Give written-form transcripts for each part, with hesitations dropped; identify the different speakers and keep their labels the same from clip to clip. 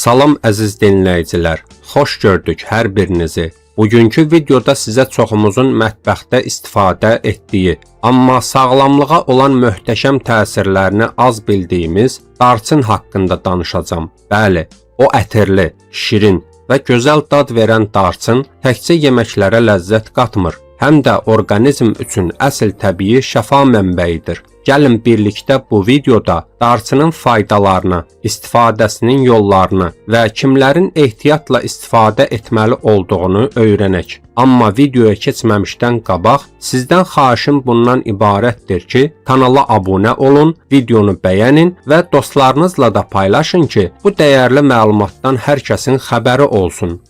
Speaker 1: Salam əziz dinləyicilər, xoş gördük hər birinizi. Bugünkü videoda sizə çoxumuzun mətbəxdə istifadə etdiyi, amma sağlamlığa olan möhtəşəm təsirlərini az bildiyimiz darçın haqqında danışacağım. Bəli, o ətirli, şirin və gözəl dad verən darçın təkcə yeməklərə ləzzət qatmır, həm də orqanizm üçün əsl təbii şəfa mənbəyidir. Gəlin birlikdə bu videoda darçının faydalarını, istifadəsinin yollarını və kimlərin ehtiyatla istifadə etməli olduğunu öyrənək. Amma videoya keçməmişdən qabaq sizdən xahişim bundan ibarətdir ki, kanala abunə olun, videonu bəyənin və dostlarınızla da paylaşın ki, bu dəyərli məlumatdan hər kəsin xəbəri olsun.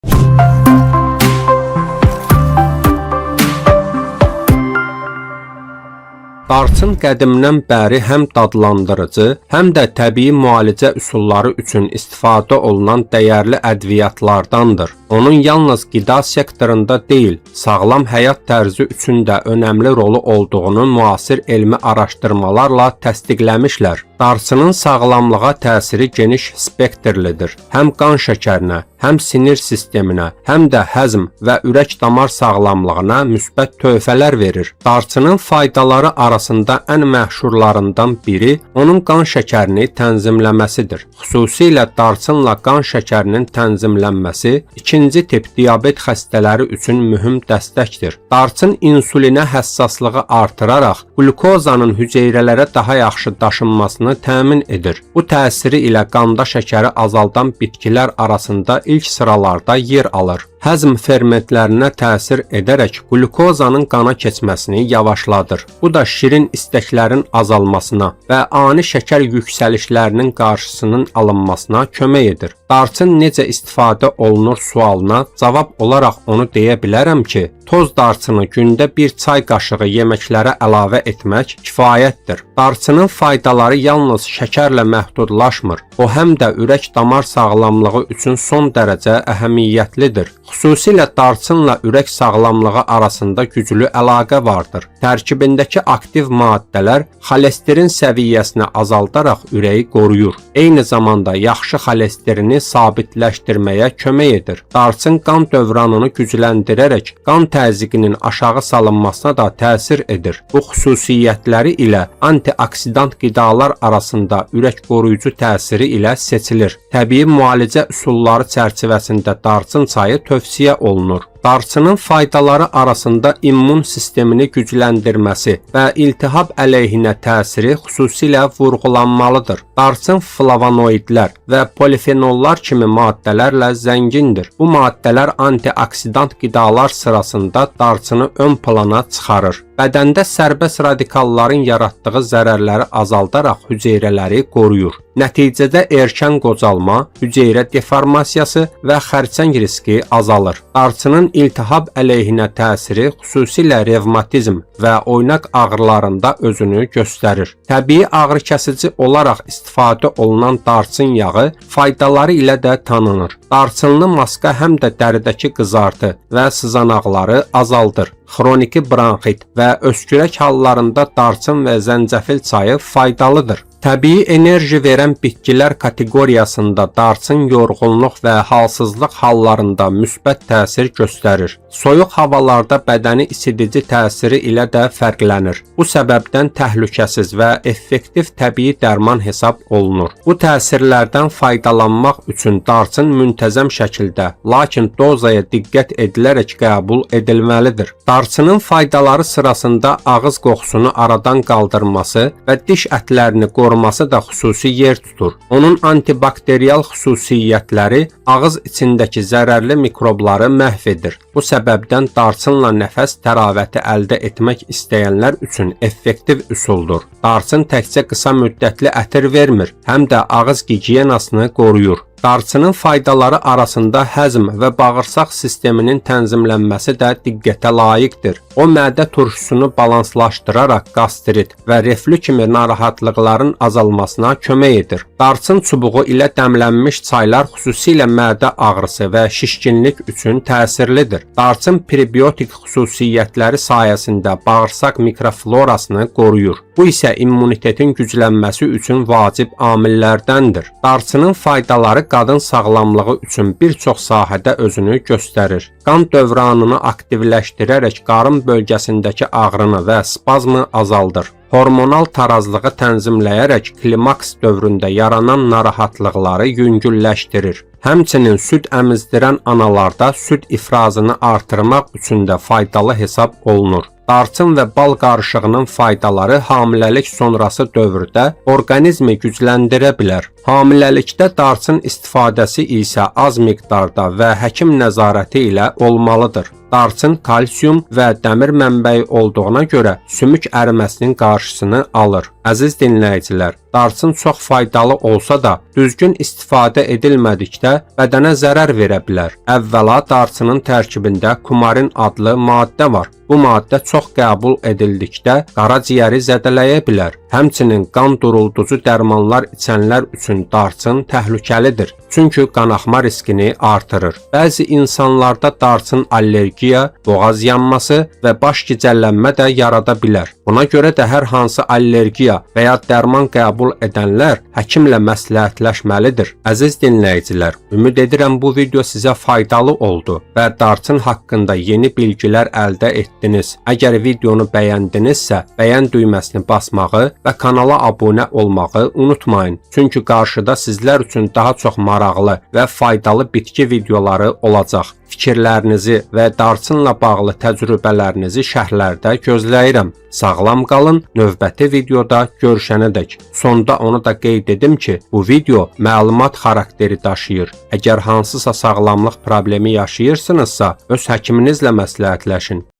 Speaker 1: Darçın qədimdən bəri həm dadlandırıcı, həm də təbii müalicə üsulları üçün istifadə olunan dəyərli ədviyyatlardandır. Onun yalnız qida sektorunda deyil, sağlam həyat tərzi üçün də önəmli rolu olduğunu müasir elmi araşdırmalarla təsdiqləmişlər. Darçının sağlamlığa təsiri geniş spektrlidir. Həm qan şəkərinə, həm sinir sisteminə, həm də həzm və ürək-damar sağlamlığına müsbət töhfələr verir. Darçının faydaları arasında ən məşhurlarından biri onun qan şəkərini tənzimləməsidir. Xüsusilə darçınla qan şəkərinin tənzimlənməsi ikinci tip diabet xəstələri üçün mühüm dəstəkdir. Darçın insulinə həssaslığı artıraraq qlukozanın hüceyrələrə daha yaxşı daşınmasını təmin edir. Bu təsiri ilə qanda şəkəri azaldan bitkilər arasında ilk sıralarda yer alır. Həzm fermentlərinə təsir edərək qlukozanın qana keçməsini yavaşladır. Bu da şirin istəklərin azalmasına və ani şəkər yüksəlişlərinin qarşısının alınmasına kömək edir. Darçın necə istifadə olunur sualına cavab olaraq onu deyə bilərəm ki, toz darçını gündə bir çay qaşığı yeməklərə əlavə etmək kifayətdir. Darçının faydaları yalnız şəkərlə məhdudlaşmır. O həm də ürək-damar sağlamlığı üçün son dərəcə əhəmiyyətlidir. Xüsusilə darçınla ürək sağlamlığı arasında güclü əlaqə vardır. Tərkibindəki aktiv maddələr xolesterin səviyyəsini azaldaraq ürəyi qoruyur. Eyni zamanda yaxşı xolesterini sabitləşdirməyə kömək edir. Darçın qan dövranını gücləndirərək qan təzyiqinin aşağı salınmasına da təsir edir. Bu xüsusiyyətləri ilə antioksidant qidalar arasında ürək qoruyucu təsiri ilə seçilir. Təbii müalicə üsulları çərçivəsində darçın çayı tövsiyə olunur. Darçının faydaları arasında immun sistemini gücləndirməsi və iltihab əleyhinə təsiri xüsusilə vurğulanmalıdır. Darçın flavonoidlər və polifenollar kimi maddələrlə zəngindir. Bu maddələr antioksidant qidalar sırasında darçını ön plana çıxarır. Bədəndə sərbəst radikalların yaratdığı zərərləri azaldaraq hüceyrələri qoruyur. Nəticədə erkən qocalma, hüceyrə deformasiyası və xərçəng riski azalır. Darçının iltihab əleyhinə təsiri xüsusilə revmatizm və oynaq ağrılarında özünü göstərir. Təbii ağrıkəsici olaraq istifadə olunan darçın yağı faydaları ilə də tanınır. Darçınlı maska həm də dəridəki qızartı və sızanaqları azaldır. Xroniki bronxit və öskürək hallarında darçın və zəncəfil çayı faydalıdır. Təbii enerji verən bitkilər kateqoriyasında darçın yorğunluq və halsızlıq hallarında müsbət təsir göstərir. Soyuq havalarda bədəni isidici təsiri ilə də fərqlənir. Bu səbəbdən təhlükəsiz və effektiv təbii dərman hesab olunur. Bu təsirlərdən faydalanmaq üçün darçın müntəzəm şəkildə, lakin dozaya diqqət edilərək qəbul edilməlidir. Darçının faydaları sırasında ağız qoxusunu aradan qaldırması və diş ətlərini qoruması da xüsusi yer tutur. Onun antibakteriyal xüsusiyyətləri ağız içindəki zərərli mikrobları məhv edir. Bu səbəbdən darçınla nəfəs təravəti əldə etmək istəyənlər üçün effektiv üsuldur. Darçın təkcə qısa müddətli ətir vermir, həm də ağız gigiyenasını qoruyur. Darçının faydaları arasında həzm və bağırsaq sisteminin tənzimlənməsi də diqqətə layiqdir. O, mədə turşusunu balanslaşdıraraq qastrit və reflü kimi narahatlıqların azalmasına kömək edir. Darçın çubuğu ilə dəmlənmiş çaylar xüsusilə mədə ağrısı və şişkinlik üçün təsirlidir. Darçın prebiotik xüsusiyyətləri sayəsində bağırsaq mikroflorasını qoruyur. Bu isə immunitetin güclənməsi üçün vacib amillərdəndir. Darçının faydaları qadın sağlamlığı üçün bir çox sahədə özünü göstərir. Qan dövranını aktivləşdirərək qarın bölgəsindəki ağrını və spazmı azaldır. Hormonal tarazlığı tənzimləyərək klimaks dövründə yaranan narahatlıqları yüngülləşdirir. Həmçinin süd əmizdirən analarda süd ifrazını artırmaq üçün də faydalı hesab olunur. Darçın və bal qarışığının faydaları hamiləlik sonrası dövrdə orqanizmi gücləndirə bilər. Hamiləlikdə darçın istifadəsi isə az miqdarda və həkim nəzarəti ilə olmalıdır. Darçın kalsium və dəmir mənbəyi olduğuna görə sümük əriməsinin qarşısını alır. Əziz dinləyicilər, darçın çox faydalı olsa da, düzgün istifadə edilmədikdə bədənə zərər verə bilər. Əvvəla darçının tərkibində kumarin adlı maddə var. Bu maddə çox qəbul edildikdə qaraciyəri zədələyə bilər. Həmçinin qan durulducu dərmanlar içənlər üçün darçın təhlükəlidir. Çünki qanaxma riskini artırır. Bəzi insanlarda darçın allergiya, boğaz yanması və baş gicəllənmə də yarada bilər. Buna görə də hər hansı allergiya və ya dərman qəbul edənlər həkimlə məsləhətləşməlidir. Əziz dinləyicilər, ümid edirəm bu video sizə faydalı oldu və darçın haqqında yeni bilgilər əldə etdiniz. Əgər videonu bəyəndinizsə, bəyən düyməsini basmağı və kanala abunə olmağı unutmayın. Çünki qarşıda sizlər üçün daha çox maraqlı və faydalı bitki videoları olacaq. Fikirlərinizi və darçınla bağlı təcrübələrinizi şərhlərdə gözləyirəm. Sağlam qalın, növbəti videoda görüşənədək. Sonda onu da qeyd edim ki, bu video məlumat xarakteri daşıyır. Əgər hansısa sağlamlıq problemi yaşayırsınızsa, öz həkiminizlə məsləhətləşin.